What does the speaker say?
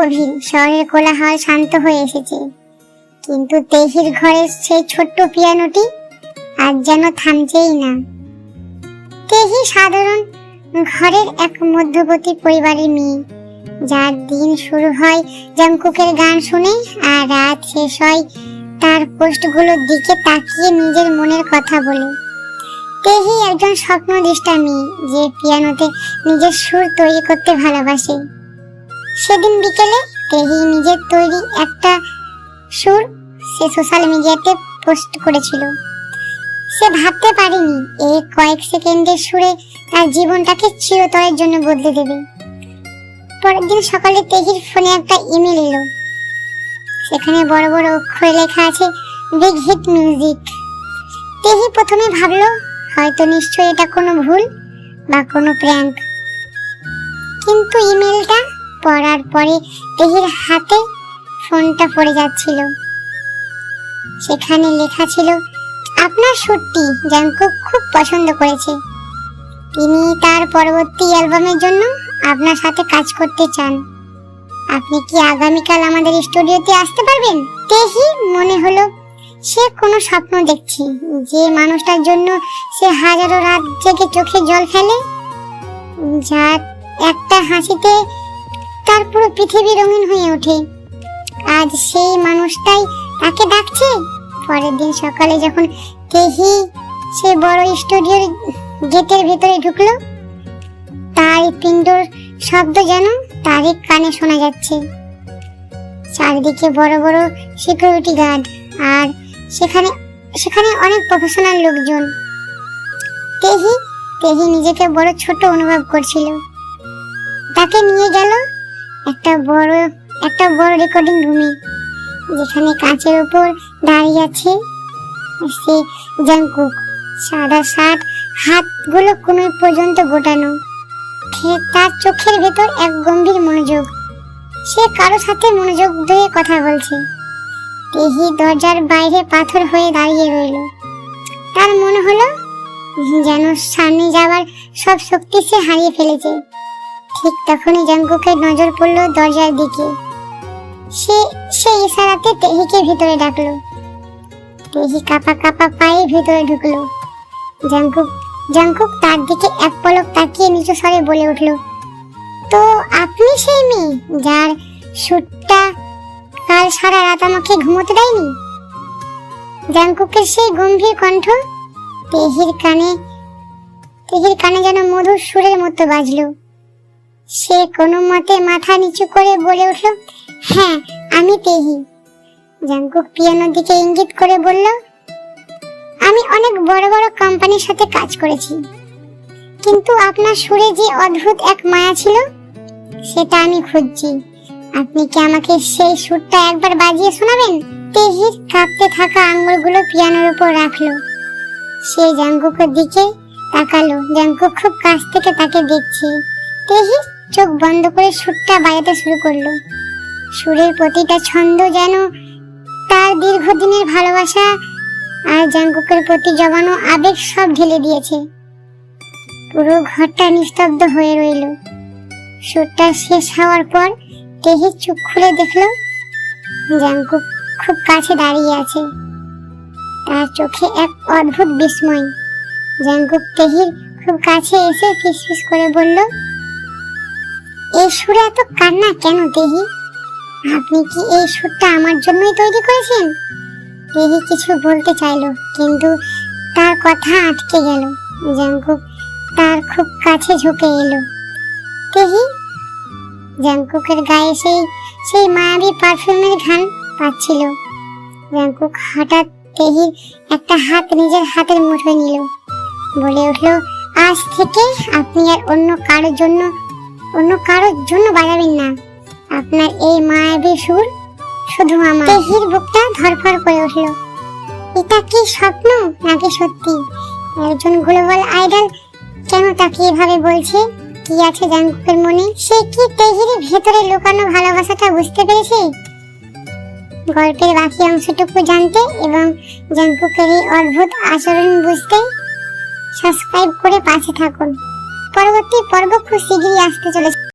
গভীর, শহরের কোলাহল শান্ত হয়ে এসেছে, কিন্তু তেহির ঘরের সেই ছোট্ট পিয়ানোটি আজ যেন থামছেই না। তেহি সাধারণ ঘরের এক মধ্যবর্তী পরিবারের মেয়ে, যার দিন শুরু হয় জাংকুকের গান শুনে আর রাত শেষ হয় তার পোস্টগুলোর দিকে তাকিয়ে নিজের মনের কথা বলে। তেহি একজন স্বপ্নদৃষ্টা মেয়ে যে পিয়ানোতে নিজের সুর তৈরি করতে ভালোবাসে। সেদিন বিকেলে তেহি নিজের তৈরি একটা সুর সে সোশ্যাল মিডিয়াতে পোস্ট করেছিল। সে ভাবতে পারেনি এই কয়েক সেকেন্ডের সুরে তার জীবনটাকে চিরতরের জন্য বদলে দেবে। পরের দিন সকালে তেহির ফোনে একটা ইমেল এলো। সেখানে বড় বড় অক্ষরে লেখা আছে বিগ হিট মিউজিক। তেহি প্রথমে ভাবলো হয়তো নিশ্চয়ই এটা কোনো ভুল বা কোনো প্র্যাঙ্ক, কিন্তু ইমেলটা পড়ার পরে তেহির হাতে ফোনটা পড়ে যাচ্ছিল। সেখানে লেখা ছিল, আপনার সুরটি জাংকুক খুব পছন্দ করেছে, তিনি তার পরবর্তী অ্যালবামের জন্য আপনার সাথে কাজ করতে চান। আপনি কি আগামীকাল আমাদের স্টুডিওতে আসতে পারবেন? তেহি মনে হলো সে কোনো স্বপ্ন দেখছে, যে মানুষটার জন্য সে হাজারো রাত জেগে চোখে জল ফেলে, যার একটা হাসিতে তার পুরো পৃথিবী রঙিন হয়ে ওঠে, আজ সেই মানুষটাই তাকে ডাকছে। পরের দিন সকালে যখন তেহি সে বড় স্টুডিওর গেটের ভেতরে ঢুকলো, তার পিণ্ডর শব্দ যেন তারই কানে শোনা যাচ্ছে। চারিদিকে বড় বড় সিকিউরিটি গার্ড আর সেখানে অনেক প্রফেশনাল লোকজন। তেহি নিজেকে বড় ছোট অনুভব করছিল। তাকে নিয়ে গেল একটা বড় রেকর্ডিং রুমে, যেখানে কাঁচের উপর দাঁড়িয়ে আছে সে জাংকুক। সাদা শার্ট, হাতগুলো কোন পর্যন্ত গোটানো, তার চোখের ভেতর এক গম্ভীর মনোযোগ। সে কারো সাথে মনোযোগ দিয়ে কথা বলছে। তেহি দরজার বাইরে পাথর হয়ে দাঁড়িয়ে রইল। তার মনে হলো যেন সামনে যাওয়ার সব শক্তি সে হারিয়ে ফেলেছে। ঠিক তখনই জাংকুকের নজর পড়ল দরজার দিকে। সে ইশারাতে তেহিকে ভিতরে ডাকলো। তেহি কাঁপা কাঁপা পায়ে ভিতরে ঢুকলো। জাংকুক তার দিকে এক পলক তাকিয়ে নিচু স্বরে বলে উঠল, তো আপনি সেই মেয়ে যার সুরটা কাল সারা রাত আমাকে ঘুমোতে দেয়নি? জাংকুকের সেই গম্ভীর কণ্ঠ তেহির কানে যেন মধুর সুরের মতো বাজলো। সে কোনো মতে মাথা নিচু করে বলে উঠল, হ্যাঁ আমি তেহি। জাংকুক পিয়ানোর দিকে ইঙ্গিত করে বলল, আমি অনেক বড় বড় কোম্পানির সাথে কাজ করেছি, কিন্তু আপনার সুরে যে অদ্ভুত এক মায়া ছিল সেটা আমি খুঁজছি। আপনি কি আমাকে সেই সুরটা একবার বাজিয়ে শোনাবেন? তেহির কাঁপতে থাকা আঙ্গুলগুলো পিয়ানোর উপর রাখলো। সে জাংকুকের দিকে তাকালো। জাংকুক খুব কাছ থেকে তাকে দেখছে। তেহি চোখ বন্ধ করে সুরটা বাজাতে শুরু করলো। সুরের প্রতিটা ছন্দ যেন তার দীর্ঘদিনের ভালোবাসা আর জাংকুকের প্রতি জমানো আবেগ সব ঢেলে দিয়েছে। পুরো ঘরটা নিস্তব্ধ হয়ে রইল। সুরটা শেষ হওয়ার পর তেহি চোখ খুলে দেখলো জাংকুক খুব কাছে দাঁড়িয়ে আছে। তার চোখে এক অদ্ভুত বিস্ময়। জাংকুক তেহির খুব কাছে এসে ফিসফিস করে বলল, এই সুরে এত কান্না কেন তেহি? আপনি কি এই সুরটা আমার জন্যই তৈরি করেছেন? তেহি কিছু বলতে চাইলো, কিন্তু তার কথা আটকে গেল। জাংকুক তার খুব কাছে ঝুঁকে এলো। তেহি জাংকুকের গায়ে সেই মায়াবী পারফিউমের ঘ্রাণ পাচ্ছিল। জাংকুক হঠাৎ তেহির একটা হাত নিজের হাতের মুঠোয় নিল। বলে উঠল, আজ থেকে আপনি আর অন্য কারোর জন্য বাজাবেন না। আপনার এই মায়াবী সুর শুধু আমার। তেহির বুকটা ধড়ফড় করে উঠল। এটা কি স্বপ্ন নাকি সত্যি? একজন গ্লোবাল আইডল কেন তাকে এভাবে বলছে? কি আছে জাংকুকের মনে? সে কি তেহির ভেতরে লুকানো ভালোবাসাটা বুঝতে পেরেছে? গল্পের বাকি অংশটুকু জানতে এবং জাংকুকের এই অদ্ভুত আচরণ বুঝতে সাবস্ক্রাইব করে পাশে থাকুন। পরবর্তী পর্ব খুব শীঘ্রই আসতে চলেছে।